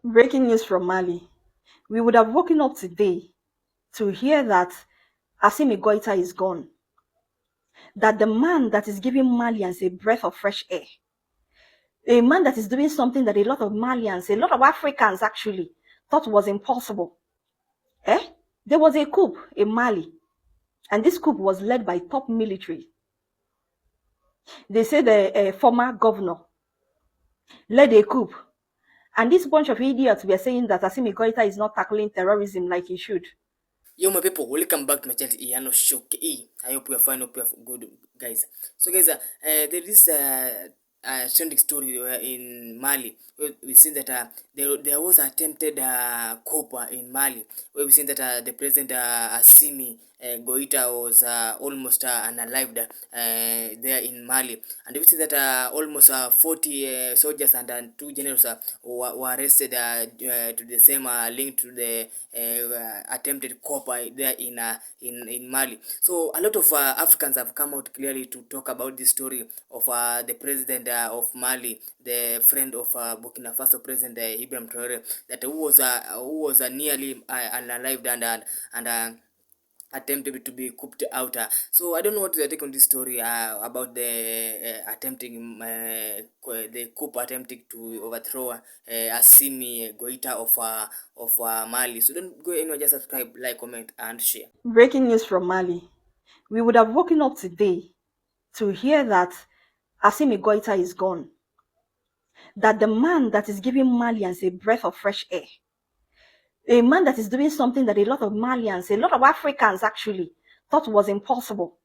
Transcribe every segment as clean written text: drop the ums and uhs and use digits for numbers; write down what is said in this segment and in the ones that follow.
Breaking news from Mali. We would have woken up today to hear that Assimi Goita is gone. That the man that is giving Malians a breath of fresh air, a man that is doing something that a lot of Malians, a lot of Africans actually thought was impossible. There was a coup in Mali, and this coup was led by top military. They say the former governor led a coup, and this bunch of idiots were saying that Assimi Goita is not tackling terrorism like he should. Yo my people, welcome back to my channel Iano Show. I hope you are fine, hope you are good, guys. So guys, there is a trending story in Mali where we see that there was attempted coup in Mali, where we see that the president Assimi Goita was almost unalived there in Mali, and we see that almost 40 soldiers and 2 generals were arrested to the same link to the attempted coup there in Mali. So a lot of Africans have come out clearly to talk about this story of the president of Mali, the friend of Burkina Faso president Ibrahim Traore, that who was nearly unalived and attempted to be cooped out. So I don't know what to take on this story about the attempting the coup attempting to overthrow Assimi Goita of Mali. So don't go anywhere, just subscribe, like, comment, and share. Breaking news from Mali. We would have woken up today to hear that Assimi Goita is gone. That the man that is giving Malians a breath of fresh air, a man that is doing something that a lot of Malians, a lot of Africans actually thought was impossible.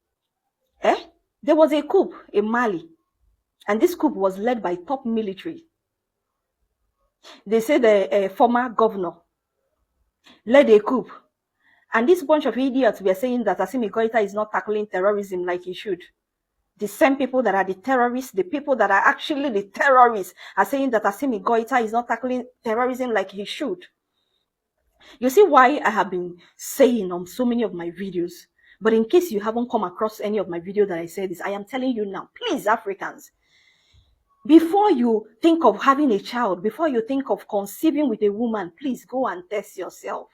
There was a coup in Mali, and this coup was led by top military. They say the former governor led a coup, and this bunch of idiots were saying that Assimi Goita is not tackling terrorism like he should. The same people that are the terrorists, the people that are actually the terrorists, are saying that Assimi Goita is not tackling terrorism like he should. You see why I have been saying on so many of my videos, but in case you haven't come across any of my videos that I say this, I am telling you now, please, Africans, before you think of having a child, before you think of conceiving with a woman, please go and test yourself.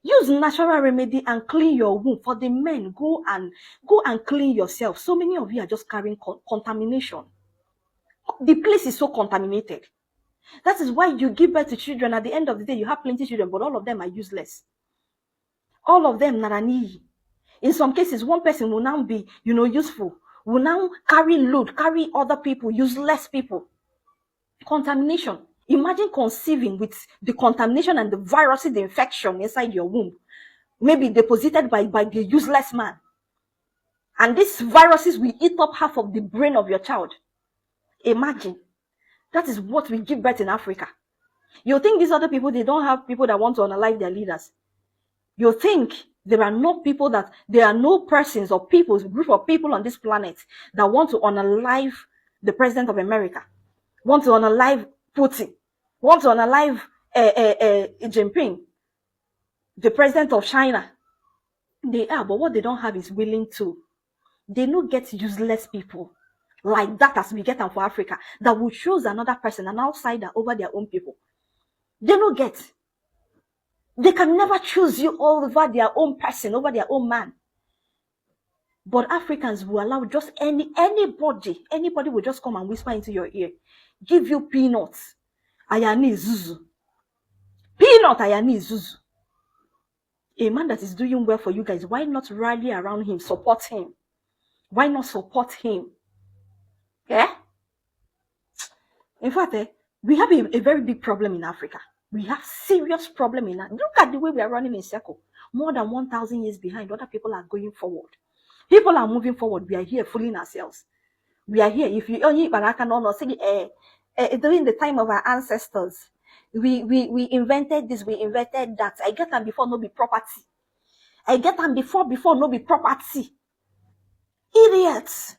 Use natural remedy and clean your womb. For the men, go and clean yourself. So many of you are just carrying contamination. The place is so contaminated. That is why you give birth to children. At the end of the day, you have plenty of children, but all of them are useless. All of them narani. In some cases, one person will now be, useful. Will now carry load, carry other people, useless people. Contamination. Imagine conceiving with the contamination and the viruses, the infection inside your womb, maybe deposited by the useless man. And these viruses will eat up half of the brain of your child. Imagine. That is what we give birth in Africa. You think these other people, they don't have people that want to unalive their leaders. You think there are no people there are no persons or people, group of people on this planet that want to unalive the president of America, want to unalive Putin, want to unalive Jinping, the president of China. They are, but what they don't have is willing to. They don't get useless people like that as we get them for Africa, that will choose another person, an outsider, over their own people. They don't get. They can never choose you over their own person, over their own man. But Africans will allow just anybody will just come and whisper into your ear, give you peanuts. Ayani Zuzu. Peanut Ayani Zuzu. A man that is doing well for you guys, why not rally around him, support him? Why not support him? In fact, we have a very big problem in Africa. We have serious problem in Africa. Look at the way we are running in circle. More than 1,000 years behind, other people are going forward. People are moving forward. We are here fooling ourselves. We are here. If you only during the time of our ancestors, we invented this, we invented that. I get them before no be property. I get them before no be property. Idiots.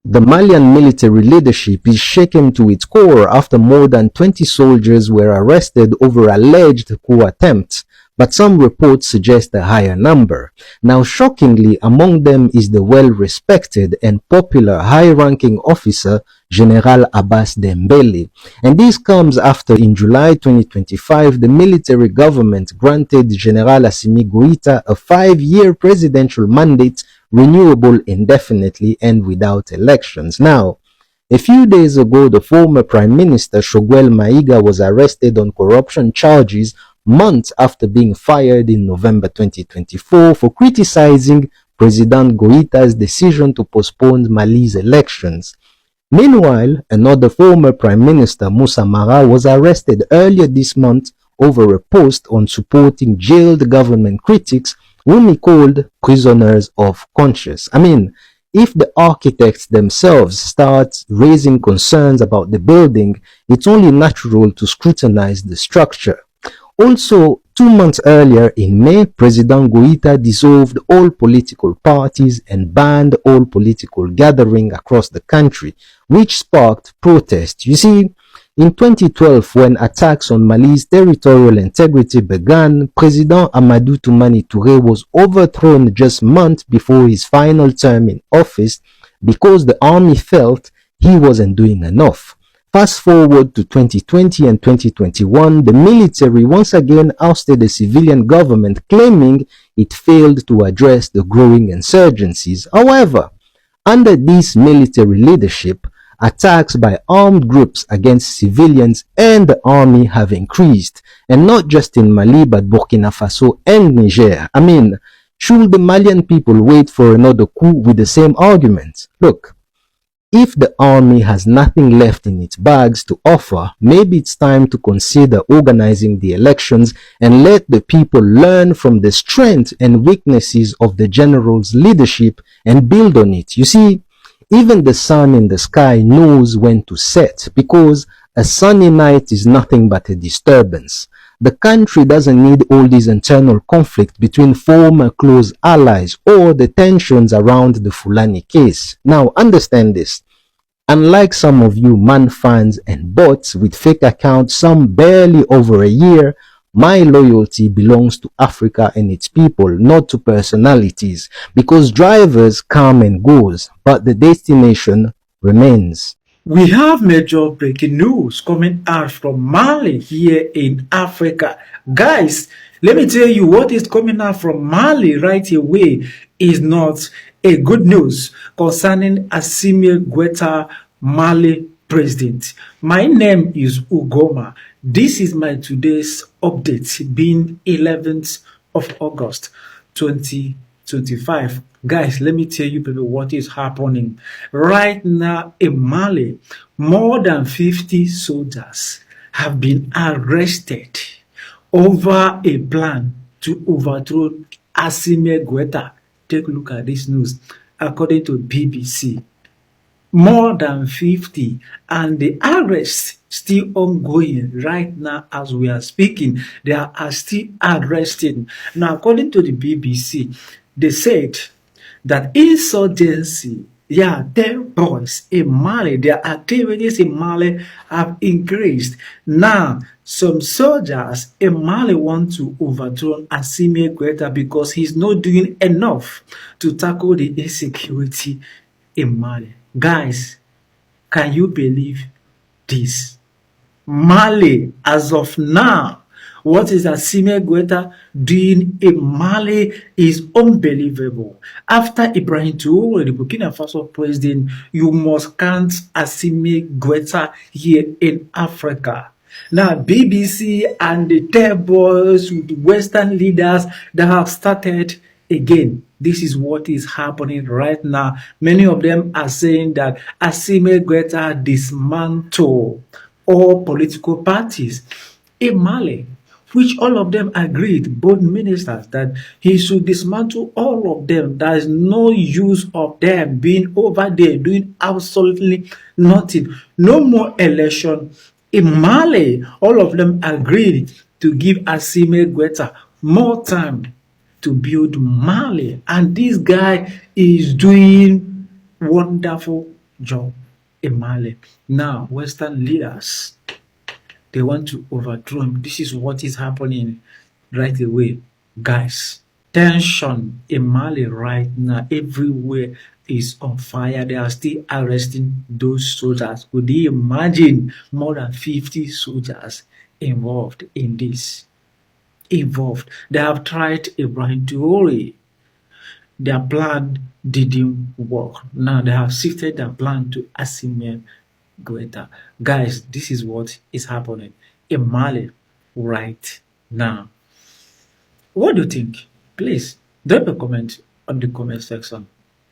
The Malian military leadership is shaken to its core after more than 20 soldiers were arrested over alleged coup attempts, but some reports suggest a higher number. Now, shockingly, among them is the well-respected and popular high-ranking officer General Abbas Dembele. And this comes after in July 2025, the military government granted General Assimi Goïta a 5-year presidential mandate renewable indefinitely and without elections. Now, a few days ago, the former Prime Minister Choguel Maïga was arrested on corruption charges months after being fired in November 2024 for criticizing President Goïta's decision to postpone Mali's elections. Meanwhile, another former Prime Minister, Moussa Mara, was arrested earlier this month over a post on supporting jailed government critics whom he called prisoners of conscience. I mean, if the architects themselves start raising concerns about the building, it's only natural to scrutinize the structure. Also, 2 months earlier in May, President Goïta dissolved all political parties and banned all political gathering across the country, which sparked protests. You see, in 2012, when attacks on Mali's territorial integrity began, President Amadou Toumani Touré was overthrown just months before his final term in office because the army felt he wasn't doing enough. Fast forward to 2020 and 2021, the military once again ousted the civilian government, claiming it failed to address the growing insurgencies. However, under this military leadership, attacks by armed groups against civilians and the army have increased, and not just in Mali but Burkina Faso and Niger. I mean, should the Malian people wait for another coup with the same arguments? Look, if the army has nothing left in its bags to offer, maybe it's time to consider organizing the elections and let the people learn from the strengths and weaknesses of the general's leadership and build on it. You see, even the sun in the sky knows when to set, because a sunny night is nothing but a disturbance. The country doesn't need all this internal conflict between former close allies or the tensions around the Fulani case. Now, understand this. Unlike some of you man fans and bots with fake accounts, some barely over a year, my loyalty belongs to Africa and its people, not to personalities, because drivers come and goes, but the destination remains. We have major breaking news coming out from Mali here in Africa. Guys, let me tell you what is coming out from Mali right away is not a good news concerning Assimi Goïta, Mali president. My name is Ugoma. This is my today's update, being 11th of August 2025. Guys, let me tell you people what is happening right now in Mali. More than 50 soldiers have been arrested over a plan to overthrow Assimi Goïta. Take a look at this news. According to BBC, more than 50, and the arrest still ongoing right now as we are speaking. They are still arresting. Now, according to the BBC, they said that insurgency, their boys in Mali, their activities in Mali have increased. Now, some soldiers in Mali want to overthrow Assimi Goïta because he's not doing enough to tackle the insecurity in Mali. Guys, can you believe this? Mali, as of now, what is Assimi Goïta doing in Mali is unbelievable. After Ibrahim Traoré, the Burkina Faso president, you must count Assimi Goïta here in Africa. Now, BBC and the tables with Western leaders that have started again. This is what is happening right now. Many of them are saying that Assimi Goïta dismantle all political parties in Mali, which all of them agreed, both ministers, that he should dismantle all of them. There is no use of them being over there doing absolutely nothing. No more election in Mali. All of them agreed to give Assimi Goïta more time to build Mali, and this guy is doing wonderful job in Mali. Now, Western leaders, they want to overthrow him. This is what is happening right away, guys. Tension in Mali right now, everywhere is on fire. They are still arresting those soldiers. Could you imagine more than 50 soldiers involved in this? They have tried Ibrahim Traore. Their plan didn't work. Now they have shifted their plan to Assimi Goïta. Guys, this is what is happening in Mali right now. What do you think? Please drop a comment on the comment section.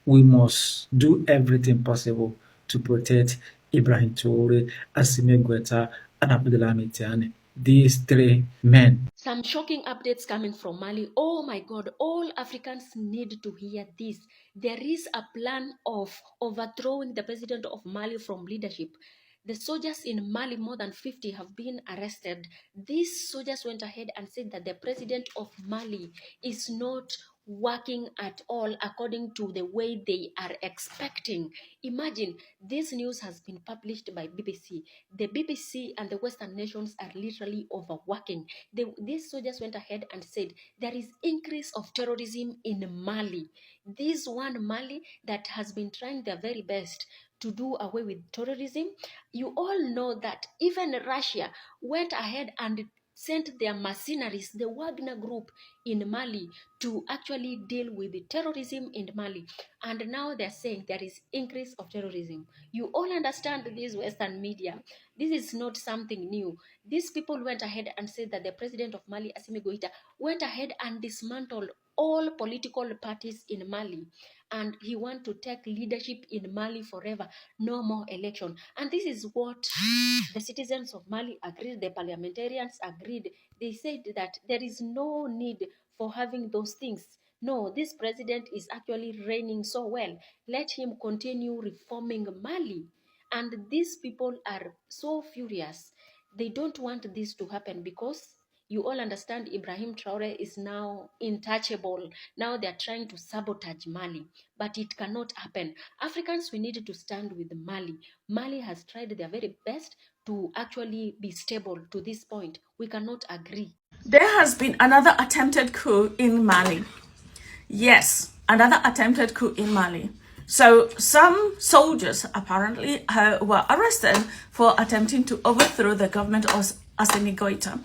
We must do everything possible to protect Ibrahim Traore, Assimi Goïta, and Abdoulaye Tiani. These three men. Some shocking updates coming from Mali. Oh my God, all Africans need to hear this. There is a plan of overthrowing the president of Mali from leadership. The soldiers in Mali, more than 50, have been arrested. These soldiers went ahead and said that the president of Mali is not working at all according to the way they are expecting. Imagine, this news has been published by BBC. The BBC and the Western nations are literally overworking. These soldiers went ahead and said there is increase of terrorism in Mali. This one Mali that has been trying their very best to do away with terrorism. You all know that even Russia went ahead and sent their mercenaries, the Wagner group in Mali, to actually deal with the terrorism in Mali. And now they're saying there is increase of terrorism. You all understand this Western media. This is not something new. These people went ahead and said that the president of Mali, Assimi Goïta, went ahead and dismantled all political parties in Mali, and he want to take leadership in Mali forever. No more election. And this is what the citizens of Mali agreed, the parliamentarians agreed. They said that there is no need for having those things. No, this president is actually reigning so well. Let him continue reforming Mali. And these people are so furious. They don't want this to happen because you all understand Ibrahim Traore is now intouchable. Now they are trying to sabotage Mali, but it cannot happen. Africans, we need to stand with Mali. Mali has tried their very best to actually be stable to this point. We cannot agree. There has been another attempted coup in Mali. Yes, another attempted coup in Mali. So some soldiers apparently were arrested for attempting to overthrow the government of Assimi Goïta.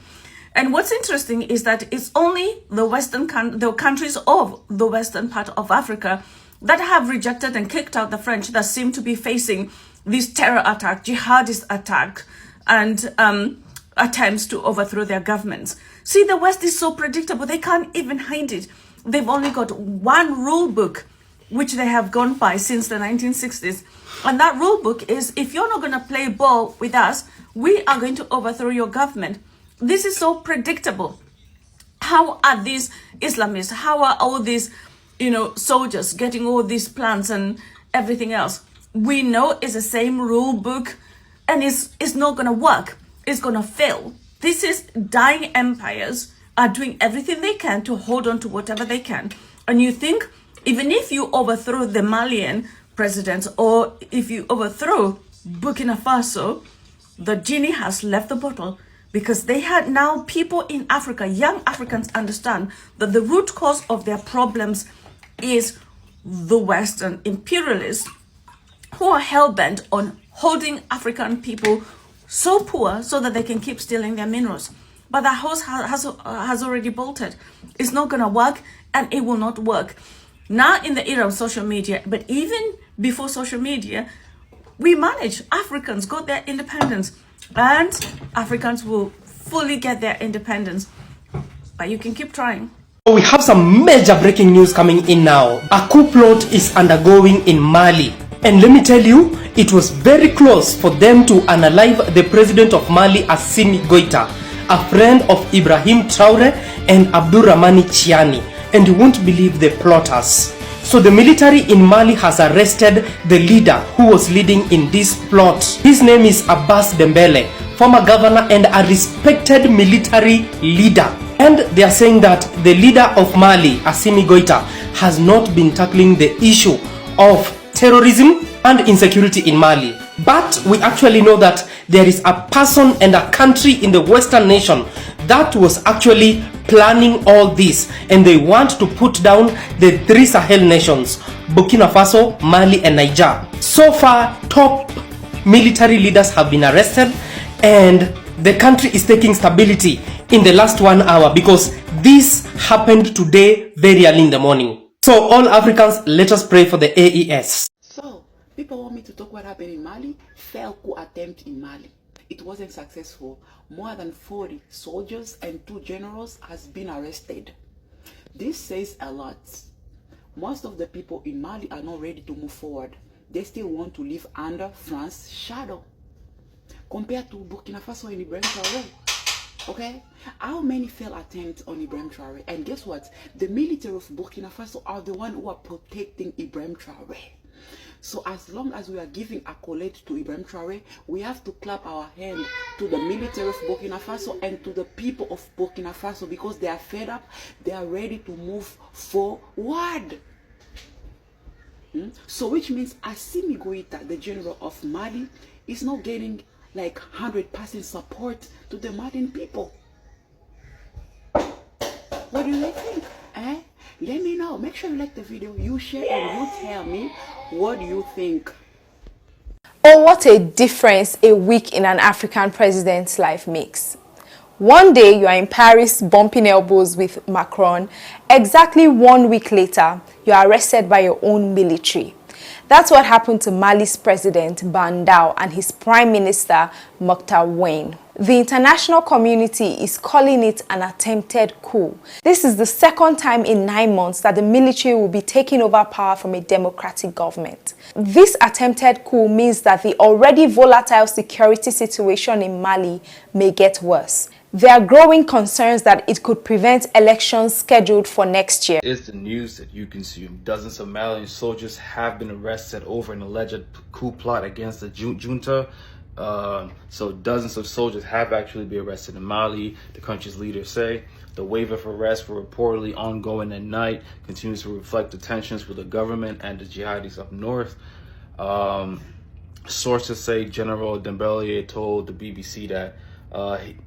And what's interesting is that it's only the countries of the western part of Africa that have rejected and kicked out the French that seem to be facing this terror attack, jihadist attack, and attempts to overthrow their governments. See, the West is so predictable, they can't even hide it. They've only got one rule book, which they have gone by since the 1960s. And that rule book is, if you're not going to play ball with us, we are going to overthrow your government. This is so predictable. How are these Islamists, how are all these, soldiers getting all these plans and everything else? We know it's the same rule book and it's not going to work. It's going to fail. This is dying empires are doing everything they can to hold on to whatever they can. And you think, even if you overthrow the Malian president or if you overthrow Burkina Faso, the genie has left the bottle. Because they had now people in Africa, young Africans understand that the root cause of their problems is the Western imperialists who are hell-bent on holding African people so poor so that they can keep stealing their minerals. But that horse has already bolted. It's not going to work and it will not work. Now in the era of social media, but even before social media, we manage. Africans got their independence. And Africans will fully get their independence. But you can keep trying. We have some major breaking news coming in now. A coup plot is undergoing in Mali. And let me tell you, it was very close for them to unalive the president of Mali, Assimi Goïta, a friend of Ibrahim Traore and Abdourahmane Tiani. And you won't believe the plotters. So the military in Mali has arrested the leader who was leading in this plot. His name is Abbas Dembele, former governor and a respected military leader. And they are saying that the leader of Mali, Assimi Goïta, has not been tackling the issue of terrorism and insecurity in Mali. But we actually know that there is a person and a country in the Western nation that was actually planning all this, and they want to put down the three Sahel nations, Burkina Faso, Mali, and Niger. So far, top military leaders have been arrested, and the country is taking stability in the last 1 hour because this happened today very early in the morning. So all Africans, let us pray for the AES. So, people want me to talk what happened in Mali. Failed coup attempt in Mali. It wasn't successful. More than 40 soldiers and 2 generals has been arrested. This says a lot. Most of the people in Mali are not ready to move forward. They still want to live under France's shadow. Compared to Burkina Faso and Ibrahim Traoré. Okay? How many failed attempts on Ibrahim Traoré? And guess what? The military of Burkina Faso are the ones who are protecting Ibrahim Traoré. So as long as we are giving accolade to Ibrahim Traoré, we have to clap our hand to the military of Burkina Faso and to the people of Burkina Faso because they are fed up, they are ready to move forward. So which means Assimi Goïta, the general of Mali, is not getting like 100% support to the Malian people. What do you think? Let me know. Make sure you like the video, you share, and you tell me what you think. Oh, what a difference a week in an African president's life makes. One day you are in Paris bumping elbows with Macron. Exactly 1 week later, you are arrested by your own military. That's what happened to Mali's president Bandao and his prime minister Mokhtar Wayne. The international community is calling it an attempted coup. This is the second time in 9 months that the military will be taking over power from a democratic government. This attempted coup means that the already volatile security situation in Mali may get worse. There are growing concerns that it could prevent elections scheduled for next year. Is the news that you consume. Dozens of Malian soldiers have been arrested over an alleged coup plot against the junta. So dozens of soldiers have actually been arrested in Mali, the country's leaders say. The wave of arrests were reportedly ongoing at night, continues to reflect the tensions with the government and the jihadis up north. Sources say General Dembélé told the BBC that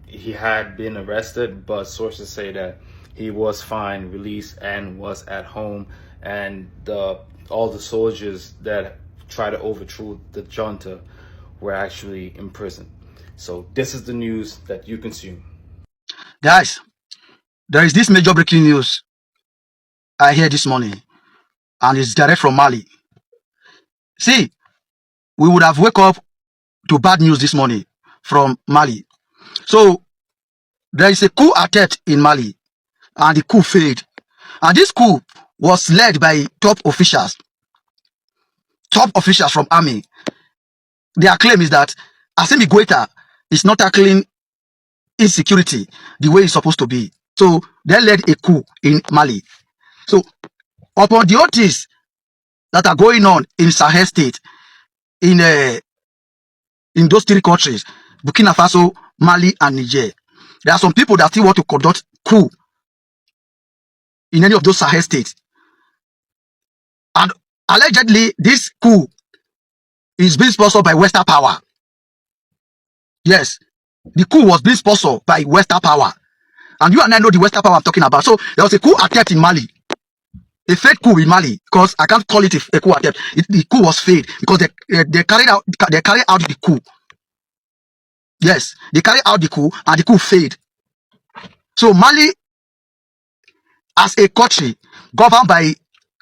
he had been arrested, but sources say that he was fine, released, and was at home, and all the soldiers that tried to overthrow the junta were actually in prison. So this is the news that you consume. Guys, there is this major breaking news I hear this morning, and it's direct from Mali. See, we would have woke up to bad news this morning from Mali. So there is a coup attempt in Mali, and the coup failed. And this coup was led by top officials from army. Their claim is that Assimi Goïta is not tackling insecurity the way it's supposed to be. So they led a coup in Mali. So upon the notice that are going on in Sahel state, in those 3 countries, Burkina Faso, Mali, and Niger, there are some people that still want to conduct coup in any of those Sahel states. And allegedly, this coup is being sponsored by Western power. Yes, the coup was being sponsored by Western power. And you and I know the Western power I'm talking about. So there was a coup attempt in Mali. A fake coup in Mali, because I can't call it a coup attempt. The coup was fake because they carried out the coup. Yes, they carried out the coup and the coup failed. So Mali, as a country governed by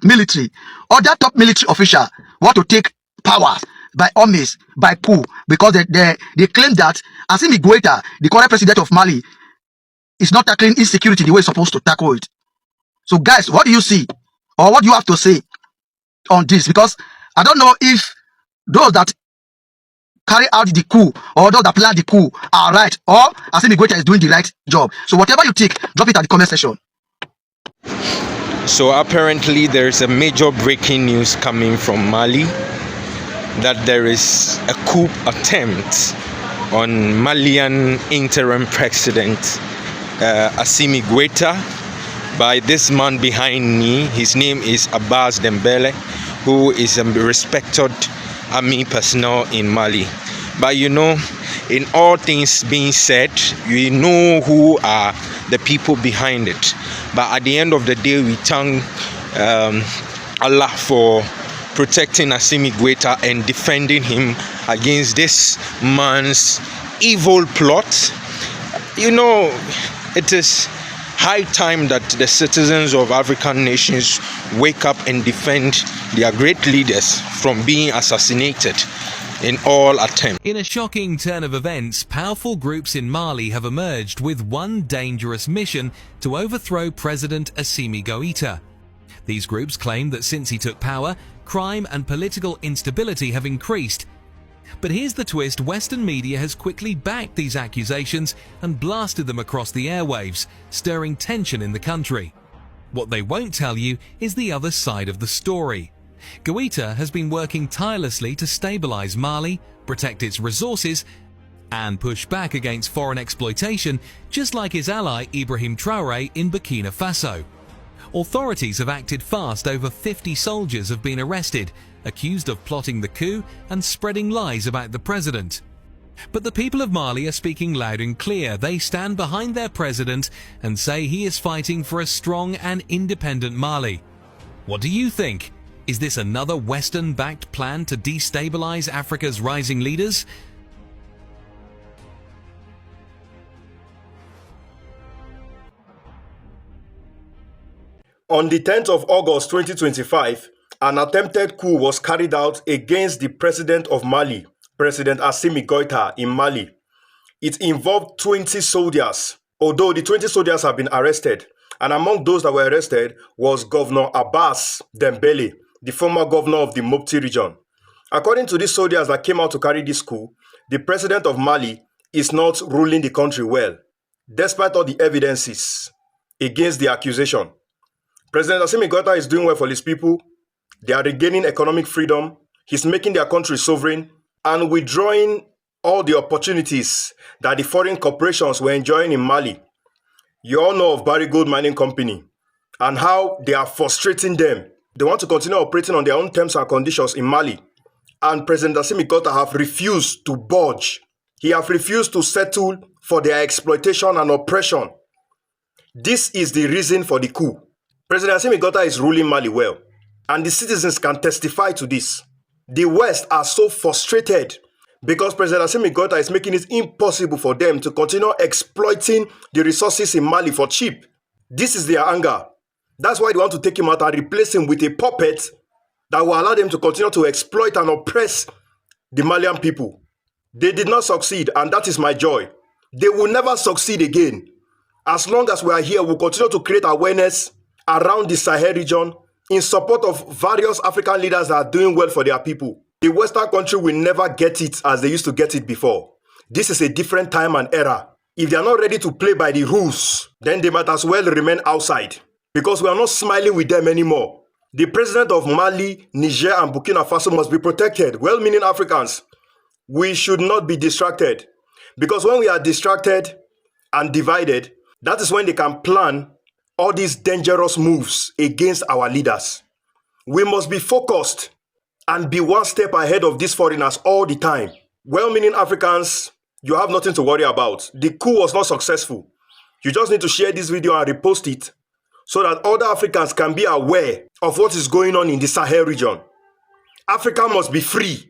military, other top military official want to take power by armies, by coup, because they claim that Assimi Goïta, the current president of Mali, is not tackling insecurity the way it's supposed to tackle it. So guys, what do you see? Or what do you have to say on this? Because I don't know if those that carry out the coup or those that plan the coup are right, or Assimi Goïta is doing the right job. So whatever you think, drop it at the comment section. So apparently there is a major breaking news coming from Mali that there is a coup attempt on Malian interim president Assimi Goïta by this man behind me. His name is Abbas Dembélé, who is a respected army personnel in Mali. But you know, in all things being said, we know who are the people behind it. But at the end of the day, we thank Allah for protecting Assimi Goita and defending him against this man's evil plot. You know, it is high time that the citizens of African nations wake up and defend their great leaders from being assassinated in all attempts. In a shocking turn of events, powerful groups in Mali have emerged with one dangerous mission: to overthrow President Assimi Goita. These groups claim that since he took power, crime and political instability have increased. But here's the twist: Western media has quickly backed these accusations and blasted them across the airwaves, stirring tension in the country. What they won't tell you is the other side of the story. Goita has been working tirelessly to stabilize Mali, protect its resources, and push back against foreign exploitation, just like his ally Ibrahim Traoré in Burkina Faso. Authorities have acted fast. Over 50 soldiers have been arrested, accused of plotting the coup and spreading lies about the president. But the people of Mali are speaking loud and clear. They stand behind their president and say he is fighting for a strong and independent Mali. What do you think? Is this another Western-backed plan to destabilize Africa's rising leaders? On the 10th of August 2025, an attempted coup was carried out against the president of Mali, President Assimi Goita, in Mali. It involved 20 soldiers, although the 20 soldiers have been arrested. And among those that were arrested was Governor Abbas Dembele, the former governor of the Mopti region. According to these soldiers that came out to carry this coup, the president of Mali is not ruling the country well, despite all the evidences against the accusation. President Assimi Goita is doing well for his people. They are regaining economic freedom. He's making their country sovereign and withdrawing all the opportunities that the foreign corporations were enjoying in Mali. You all know of Barry Gold Mining Company and how they are frustrating them. They want to continue operating on their own terms and conditions in Mali. And President Assimi Goita have refused to budge. He have refused to settle for their exploitation and oppression. This is the reason for the coup. President Assimi Goita is ruling Mali well, and the citizens can testify to this. The West are so frustrated because President Assimi Goita is making it impossible for them to continue exploiting the resources in Mali for cheap. This is their anger. That's why they want to take him out and replace him with a puppet that will allow them to continue to exploit and oppress the Malian people. They did not succeed, and that is my joy. They will never succeed again. As long as we are here, we'll continue to create awareness around the Sahel region in support of various African leaders that are doing well for their people. The Western country will never get it as they used to get it before. This is a different time and era. If they are not ready to play by the rules, then they might as well remain outside, because we are not smiling with them anymore. The president of Mali, Niger, and Burkina Faso must be protected. Well-meaning Africans, we should not be distracted, because when we are distracted and divided, that is when they can plan all these dangerous moves against our leaders. We must be focused and be one step ahead of these foreigners all the time. Well-meaning Africans, you have nothing to worry about. The coup was not successful. You just need to share this video and repost it so that other Africans can be aware of what is going on in the Sahel region. Africa must be free.